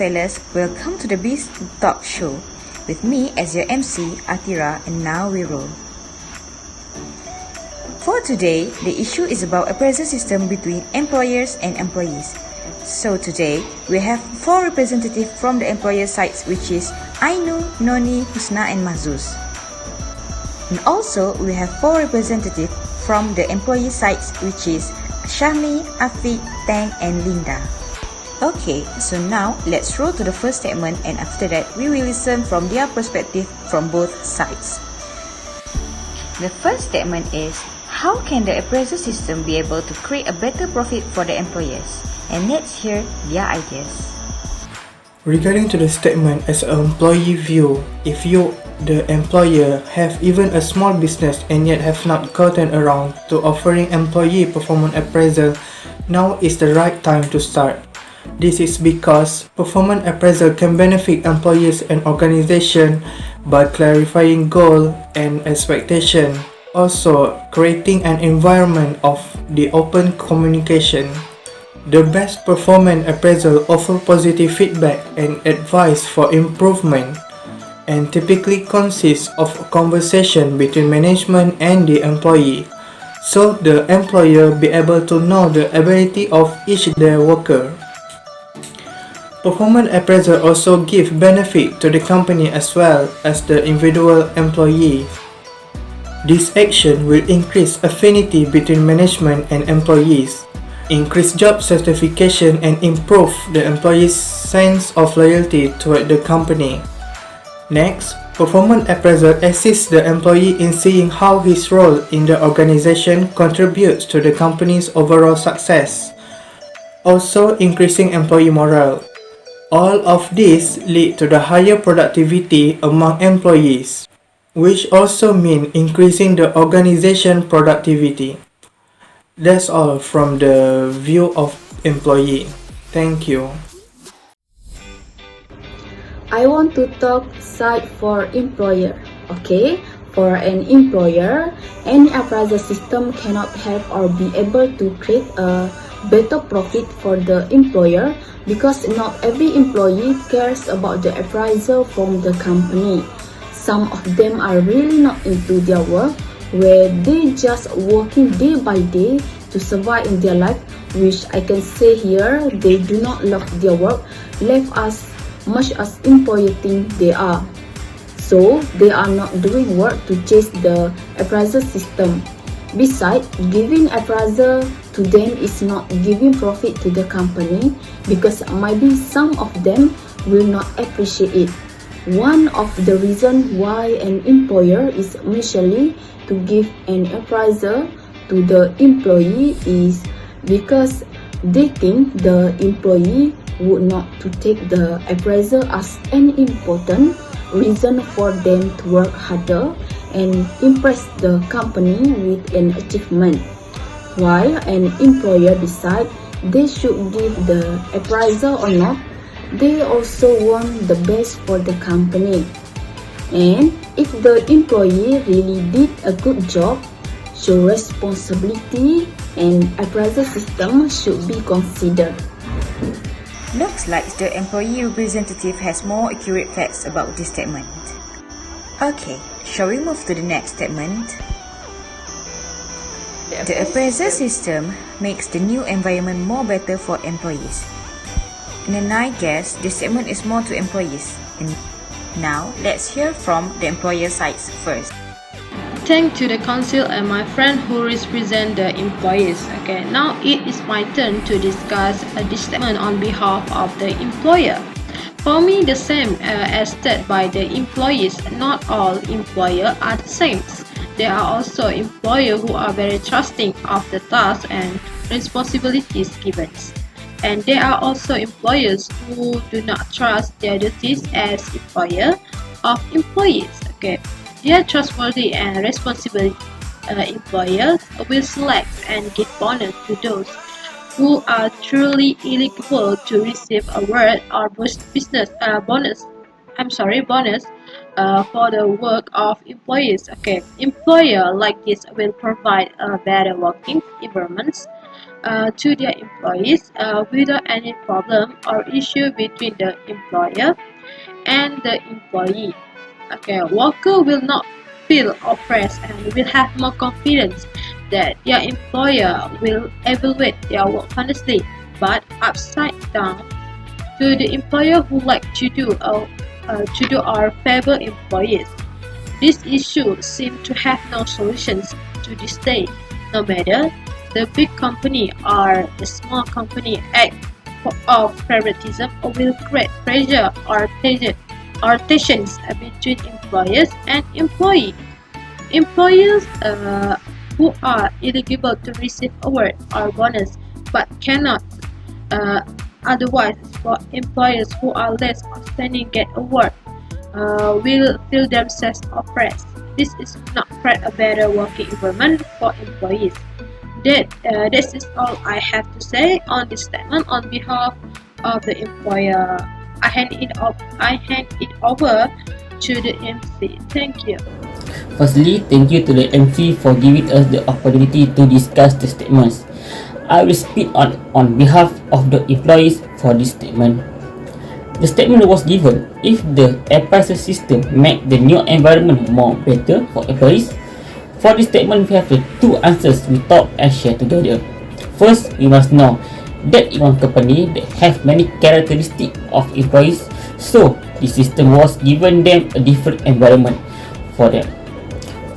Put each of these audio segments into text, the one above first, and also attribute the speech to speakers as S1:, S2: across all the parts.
S1: fellas, welcome to the Biz Talk Show with me as your MC, Atira, and now we roll. For today, the issue is about appraisal system between employers and employees. So today, we have 4 representatives from the employer sides, which is Ainu, Noni, Husna, and Mahzuz. And also, we have 4 representatives from the employee sides, which is Shami, Afiq, Tang, and Linda. Okay, so now let's roll to the first statement, and after that, we will listen from their perspective from both sides. The first statement is, how can the appraisal system be able to create a better profit for the employers? And let's hear their ideas.
S2: Regarding to the statement as an employee view, if you, the employer, have even a small business and yet have not gotten around to offering employee performance appraisal, now is the right time to start. This is because performance appraisal can benefit employees and organization by clarifying goal and expectation, also creating an environment of the open communication. The best performance appraisal offer positive feedback and advice for improvement, and typically consists of a conversation between management and the employee, so the employer be able to know the ability of each their worker. Performance appraisal also give benefit to the company as well as the individual employee. This action will increase affinity between management and employees, increase job certification, and improve the employee's sense of loyalty toward the company. Next, performance appraisal assists the employee in seeing how his role in the organization contributes to the company's overall success, also increasing employee morale. All of this lead to the higher productivity among employees, which also mean increasing the organization productivity. That's all from the view of employee. Thank you.
S3: I want to talk side for employer. Okay, for an employer, any appraisal system cannot help or be able to create a better profit for the employer because not every employee cares about the appraisal from the company. Some of them are really not into their work, where they just working day by day to survive in their life, which I can say here they do not love their work left as much as employee think they are. So they are not doing work to chase the appraisal system. Besides, giving appraisal to them is not giving profit to the company because maybe some of them will not appreciate it. One of the reasons why an employer is initially to give an appraisal to the employee is because they think the employee would not to take the appraisal as an important reason for them to work harder and impress the company with an achievement. While an employer decides they should give the appraisal or not, they also want the best for the company. And if the employee really did a good job, so responsibility and appraisal system should be considered.
S1: Looks like the employee representative has more accurate facts about this statement. Okay, shall we move to the next statement? The appraisal system makes the new environment more better for employees. And then I guess this statement is more to employees. And now let's hear from the employer sides first.
S4: Thanks to the council and my friend who represent the employees. Okay, now it is my turn to discuss this statement on behalf of the employer. For me, the same as said by the employees, not all employers are the same. There are also employers who are very trusting of the tasks and responsibilities given. And there are also employers who do not trust their duties as employer of employees. Okay, they are trustworthy and responsible employers will select and give bonus to those who are truly eligible to receive a award or bonus for the work of employees. Okay, employer like this will provide a better working environment to their employees without any problem or issue between the employer and the employee. Okay, worker will not feel oppressed and will have more confidence that their employer will evaluate their work honestly, but upside down to the employer who like to do our favor employees. This issue seems to have no solutions to this day, no matter the big company or the small company act of favoritism or will create pressure or tensions between employers and employee. Employers who are eligible to receive award or bonus but cannot otherwise for employers who are less outstanding get award will feel themselves oppressed. This is not create a better working environment for employees. This is all I have to say on this statement on behalf of the employer. I hand it over to the MC. Thank you.
S5: Firstly, thank you to the MC for giving us the opportunity to discuss the statements. I will speak on behalf of the employees for this statement. The statement was given, if the appraisal system make the new environment more better for employees. For this statement, we have the two answers we talk and share together. First, we must know that in one company they have many characteristics of employees, so the system was given them a different environment for them.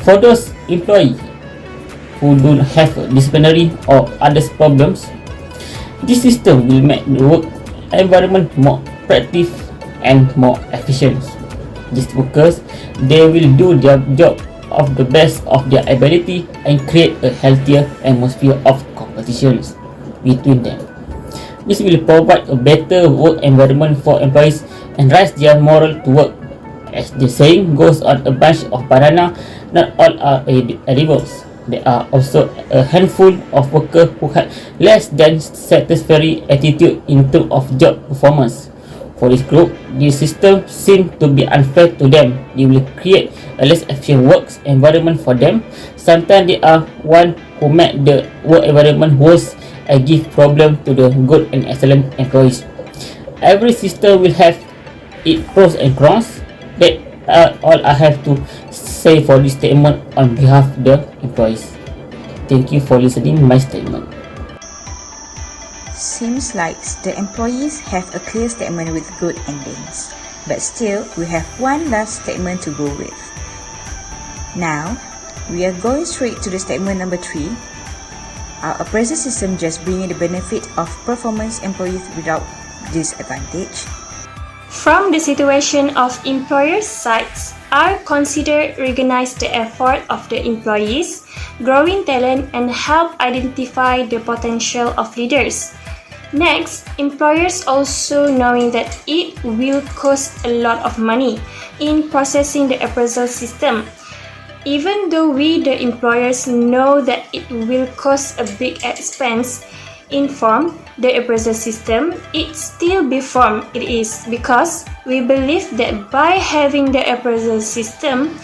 S5: For those employees who don't have disciplinary or other problems, this system will make the work environment more productive and more efficient. These workers, they will do their job of the best of their ability and create a healthier atmosphere of competitions between them. This will provide a better work environment for employees and raise their morale to work. As the saying goes, on a bunch of banana, not all are edibles. There are also a handful of workers who have less than satisfactory attitude in terms of job performance. For this group, the system seems to be unfair to them. It will create a less efficient work environment for them. Sometimes they are one who make the work environment worse and give problem to the good and excellent employees. Every system will have its pros and cons. That all I have to say for this statement on behalf of the employees. Thank you for listening my statement.
S1: Seems like the employees have a clear statement with good endings, but still we have one last statement to go with. Now, we are going straight to the statement number 3. Our appraisal system just bringing the benefit of performance employees without disadvantage.
S6: From the situation of employers' sides, I consider recognize the effort of the employees, growing talent, and help identify the potential of leaders. Next, employers also knowing that it will cost a lot of money in processing the appraisal system. Even though we, the employers, know that it will cost a big expense in form the appraisal system, it still be form it is because we believe that by having the appraisal system,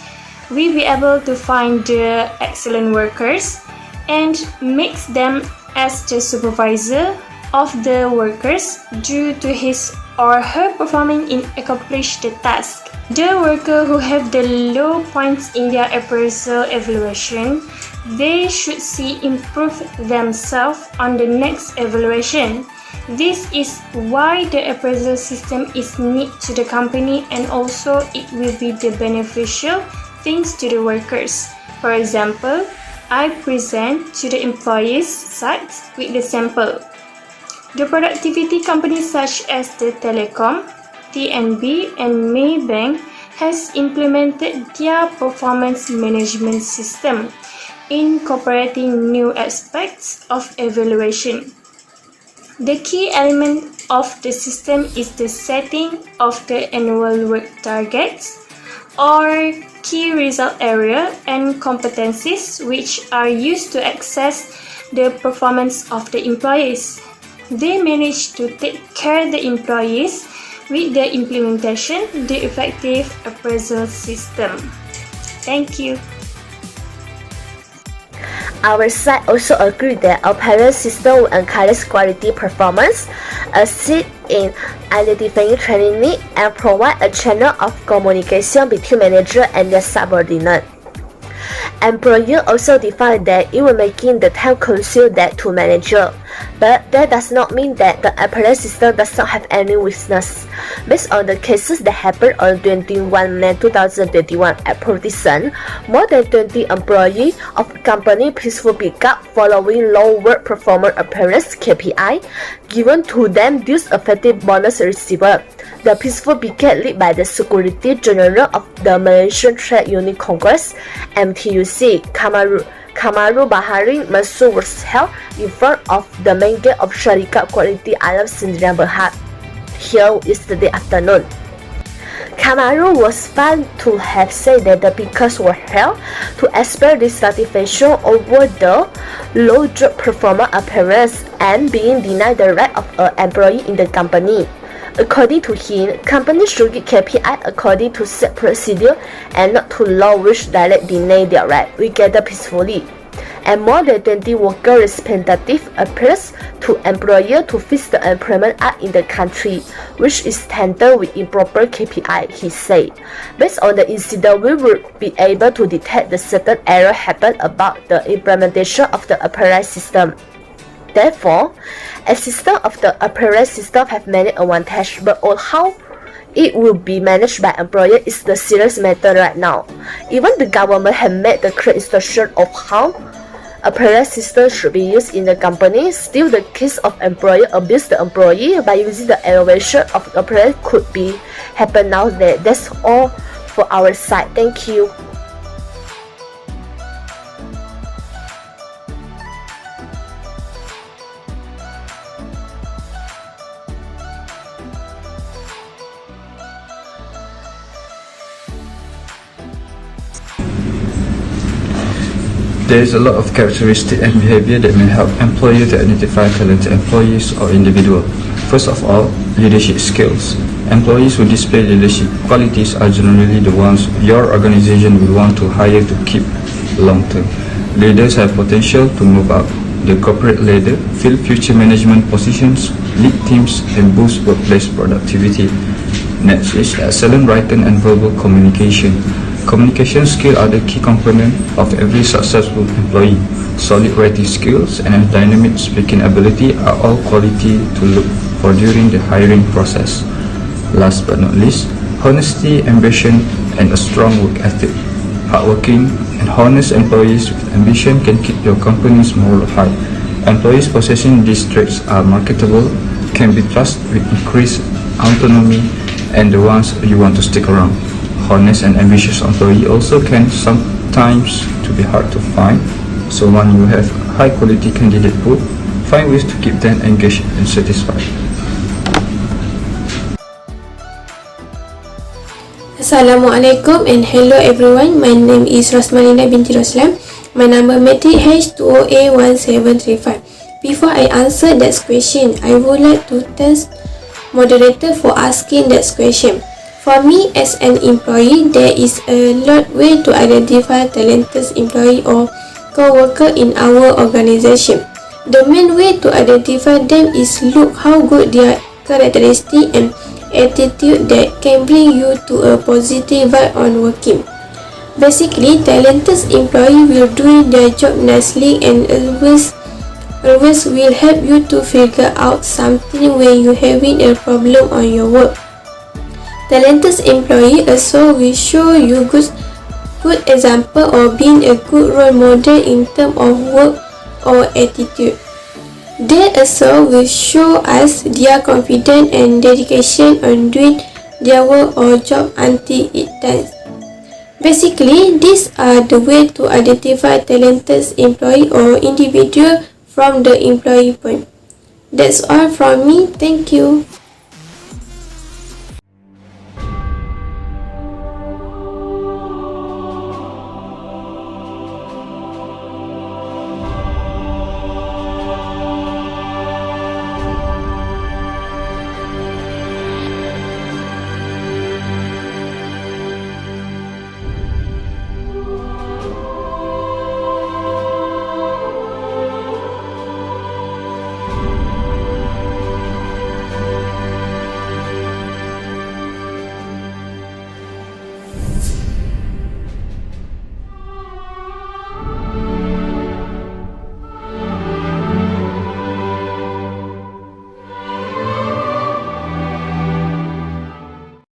S6: we be able to find the excellent workers and makes them as the supervisor of the workers due to his or her performing in accomplish the task. The worker who have the low points in their appraisal evaluation, they should see improve themselves on the next evaluation. This is why the appraisal system is neat to the company and also it will be the beneficial things to the workers. For example, I present to the employees' sides with the sample. The productivity companies such as the Telecom, TNB and Maybank has implemented their performance management system, incorporating new aspects of evaluation. The key element of the system is the setting of the annual work targets or key result area and competencies which are used to assess the performance of the employees. They manage to take care of the employees with the implementation of the effective appraisal system. Thank you.
S7: Our side also agreed that appraisal system will encourage quality performance, assist in identifying training needs, and provide a channel of communication between manager and their subordinate. Employer also defined that it will making the time consume that to manager, but that does not mean that the appraisal system does not have any weakness. Based on the cases that happened on 21 May 2021 at Protection, more than 20 employees of the company peacefully pick up following low work performance appearance KPI given to them due effective bonus receiver. The peaceful picket led by the Secretary General of the Malaysian Trade Union Congress (MTUC), Kamaru Bahari Mansur was held in front of the main gate of Syarikat Quality Alam Sendirian Berhad here yesterday afternoon. Kamaru was found to have said that the pickets were held to express dissatisfaction over the low job performance appearance and being denied the right of an employee in the company. According to him, companies should get KPI according to set procedure and not to law which directly deny their right. We gather peacefully. And more than 20 worker representatives appeared to employer to fix the employment act in the country, which is tainted with improper KPI, he said. Based on the incident, we will be able to detect the certain error happened about the implementation of the appraisal system. Therefore, a system of the appraisal system have many advantages, but on how it will be managed by employer is the serious matter right now. Even the government have made the clear instruction of how appraisal system should be used in the company. Still, the case of employer abuse the employee by using the evaluation of appraisal could be happen nowadays. That's all for our side. Thank you.
S8: There is a lot of characteristics and behavior that may help employers to identify talented employees or individuals. First of all, leadership skills. Employees who display leadership qualities are generally the ones your organization will want to hire to keep long term. Leaders have potential to move up the corporate ladder, fill future management positions, lead teams, and boost workplace productivity. Next is excellent written and verbal communication. Communication skills are the key component of every successful employee. Solid writing skills and a dynamic speaking ability are all quality to look for during the hiring process. Last but not least, honesty, ambition, and a strong work ethic. Hardworking and honest employees with ambition can keep your company's moral high. Employees possessing these traits are marketable, can be trusted with increased autonomy, and the ones you want to stick around. Honest and ambitious employee also can sometimes to be hard to find, so when you have high quality candidate pool, find ways to keep them engaged and satisfied.
S9: Assalamualaikum and hello everyone. My name is Rosmalina binti Roslam. My number matric H20A1735. Before I answer that question, I would like to thank moderator for asking that question. For me as an employee, there is a lot way to identify talented employee or co-worker in our organization. The main way to identify them is look how good their characteristic and attitude that can bring you to a positive vibe on working. Basically, talented employee will do their job nicely and always will help you to figure out something when you having a problem on your work. Talented employee also will show you good example or being a good role model in terms of work or attitude. They also will show us their confidence and dedication on doing their work or job until it does. Basically, these are the way to identify talented employee or individual from the employee point. That's all from me. Thank you.